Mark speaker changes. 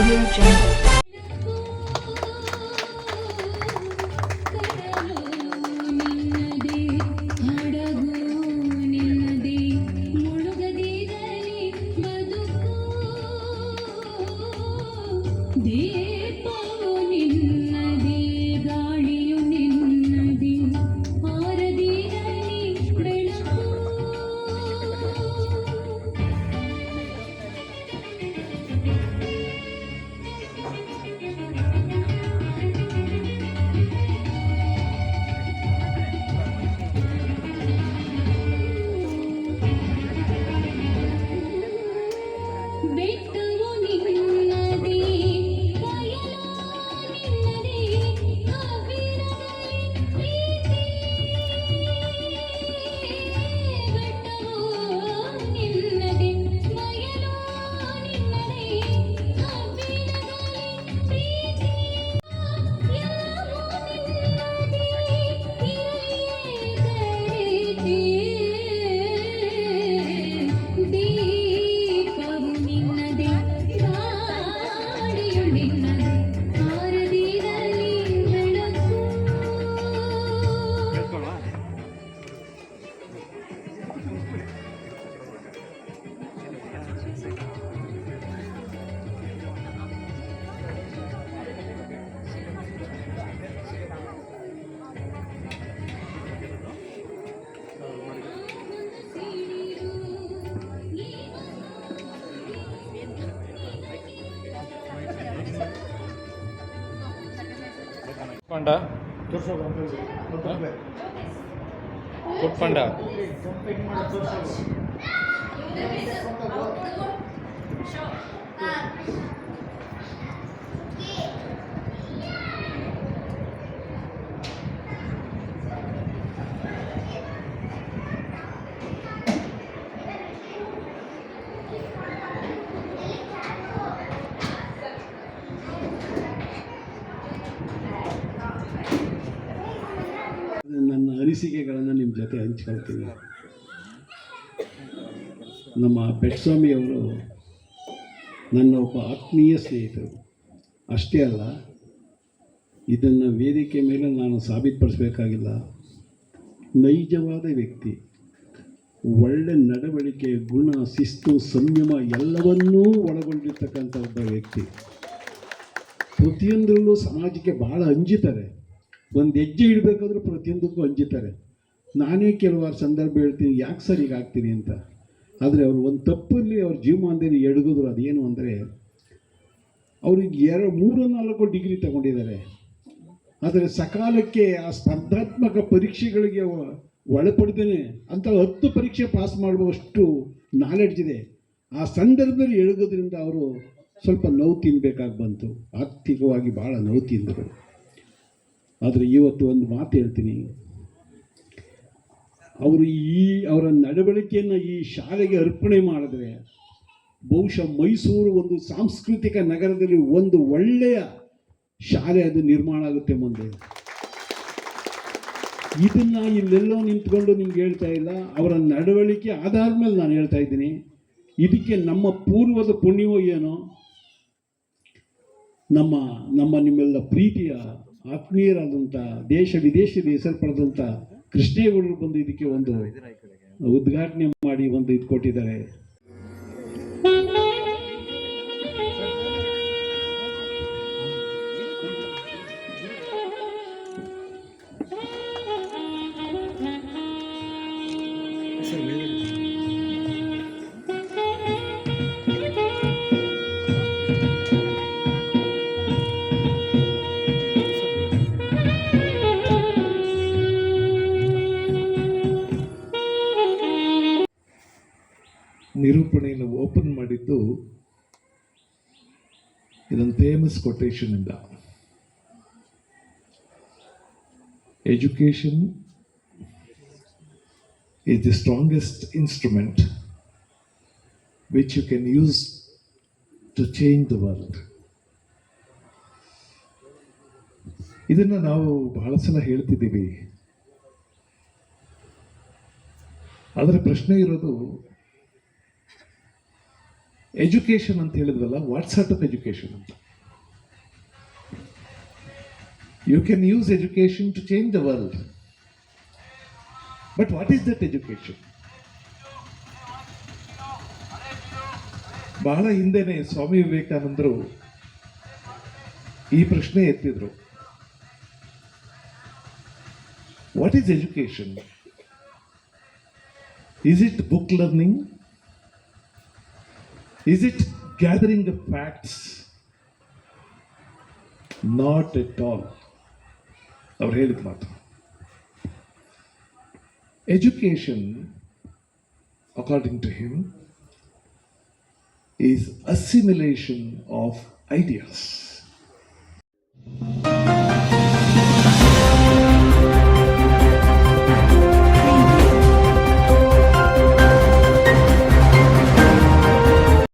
Speaker 1: Audio Jungle.
Speaker 2: ಪಂಡ ಪಂಡ
Speaker 3: ನನ್ನ ಅನಿಸಿಕೆಗಳನ್ನು ನಿಮ್ಮ ಜೊತೆ ಹಂಚ್ಕೊಳ್ತೀನಿ. ನಮ್ಮ ಬೆಟ್ಸ್ವಾಮಿಯವರು ನನ್ನ ಒಬ್ಬ ಆತ್ಮೀಯ ಸ್ನೇಹಿತರು. ಅಷ್ಟೇ ಅಲ್ಲ, ಇದನ್ನು ವೇದಿಕೆ ಮೇಲೆ ನಾನು ಸಾಬೀತುಪಡಿಸಬೇಕಾಗಿಲ್ಲ. ನೈಜವಾದ ವ್ಯಕ್ತಿ, ಒಳ್ಳೆ ನಡವಳಿಕೆ, ಗುಣ, ಶಿಸ್ತು, ಸಂಯಮ ಎಲ್ಲವನ್ನೂ ಒಳಗೊಂಡಿರ್ತಕ್ಕಂಥ ಒಬ್ಬ ವ್ಯಕ್ತಿ. ಪ್ರತಿಯೊಂದರಲ್ಲೂ ಸಮಾಜಕ್ಕೆ ಭಾಳ ಅಂಜುತ್ತಾರೆ. ಒಂದು ಹೆಜ್ಜೆ ಇಡಬೇಕಾದ್ರೂ ಪ್ರತಿಯೊಂದಕ್ಕೂ ಅಂಜುತ್ತಾರೆ. ನಾನೇ ಕೆಲವಾರು ಸಂದರ್ಭ ಹೇಳ್ತೀನಿ, ಯಾಕೆ ಸರ್ ಈಗ ಆಗ್ತೀನಿ ಅಂತ. ಆದರೆ ಅವರು ಒಂದು ತಪ್ಪಲ್ಲಿ ಅವ್ರ ಜೀವಮಾನದಲ್ಲಿ ಎಡಗಿದ್ರು. ಅದೇನು ಅಂದರೆ, ಅವ್ರಿಗೆ 3-4 ಡಿಗ್ರಿ ತಗೊಂಡಿದ್ದಾರೆ. ಆದರೆ ಸಕಾಲಕ್ಕೆ ಆ ಸ್ಪರ್ಧಾತ್ಮಕ ಪರೀಕ್ಷೆಗಳಿಗೆ ಒಳಪಡ್ದೇನೆ ಅಂತ 10 ಪರೀಕ್ಷೆ ಪಾಸ್ ಮಾಡುವಷ್ಟು ನಾಲೆಡ್ಜ್ ಇದೆ. ಆ ಸಂದರ್ಭದಲ್ಲಿ ಎಡಗೋದ್ರಿಂದ ಅವರು ಸ್ವಲ್ಪ ನೋವು ತಿನ್ನಬೇಕಾಗಿ ಬಂತು. ಆರ್ಥಿಕವಾಗಿ ಭಾಳ ನೋವು ತಿಂದರು. ಆದರೆ ಇವತ್ತು ಒಂದು ಮಾತು ಹೇಳ್ತೀನಿ, ಅವರು ಅವರ ನಡವಳಿಕೆಯನ್ನು ಈ ಶಾಲೆಗೆ ಅರ್ಪಣೆ ಮಾಡಿದ್ರೆ ಬಹುಶಃ ಮೈಸೂರು ಒಂದು ಸಾಂಸ್ಕೃತಿಕ ನಗರದಲ್ಲಿ ಒಂದು ಒಳ್ಳೆಯ ಶಾಲೆ ಅದು ನಿರ್ಮಾಣ ಆಗುತ್ತೆ ಮುಂದೆ. ಇದನ್ನು ಇಲ್ಲೆಲ್ಲೋ ನಿಂತ್ಕೊಂಡು ನಿಮ್ಗೆ ಹೇಳ್ತಾ ಇಲ್ಲ, ಅವರ ನಡವಳಿಕೆ ಆಧಾರದ ಮೇಲೆ ನಾನು ಹೇಳ್ತಾ ಇದ್ದೀನಿ. ಇದಕ್ಕೆ ನಮ್ಮ ಪೂರ್ವದ ಪುಣ್ಯವೋ ಏನೋ, ನಿಮ್ಮೆಲ್ಲ ಪ್ರೀತಿಯ ಆತ್ಮೀಯರಾದಂಥ, ದೇಶ ವಿದೇಶದ ಹೆಸರು ಪಡೆದಂಥ ಕೃಷ್ಣೇಗೌಡರು ಬಂದು ಇದಕ್ಕೆ ಒಂದು ಉದ್ಘಾಟನೆ ಮಾಡಿ ಒಂದು ಇದು ಕೊಟ್ಟಿದ್ದಾರೆ. ನಿರೂಪಣೆಯನ್ನು ಓಪನ್ ಮಾಡಿದ್ದು ಇದೊಂದು ಫೇಮಸ್ ಕೊಟೇಶನ್ ಇಂದ. Education is the strongest instrument which you can use to change the world. ಇದನ್ನು ನಾವು ಬಹಳ ಸಲ ಹೇಳ್ತಿದ್ದೀವಿ. ಅದರ ಪ್ರಶ್ನೆ ಇರೋದು,
Speaker 1: ಎಜುಕೇಶನ್ ಅಂತ ಹೇಳಿದ್ವಲ್ಲ, ವಾಟ್ ಸಾರ್ಟ್ ಆಫ್ ಎಜುಕೇಶನ್ ಅಂತ. You can use education to change the world, but what is that education? ಬಹಳ ಹಿಂದೆನೆ ಸ್ವಾಮಿ ವಿವೇಕಾನಂದರು ಈ ಪ್ರಶ್ನೆ ಎತ್ತಿದ್ರು. What is education? Is it book learning? Is it gathering of facts? Not at all. ಅವ್ರು ಹೇಳಿದ ಮಾತು. Education, according to him, is assimilation of ideas.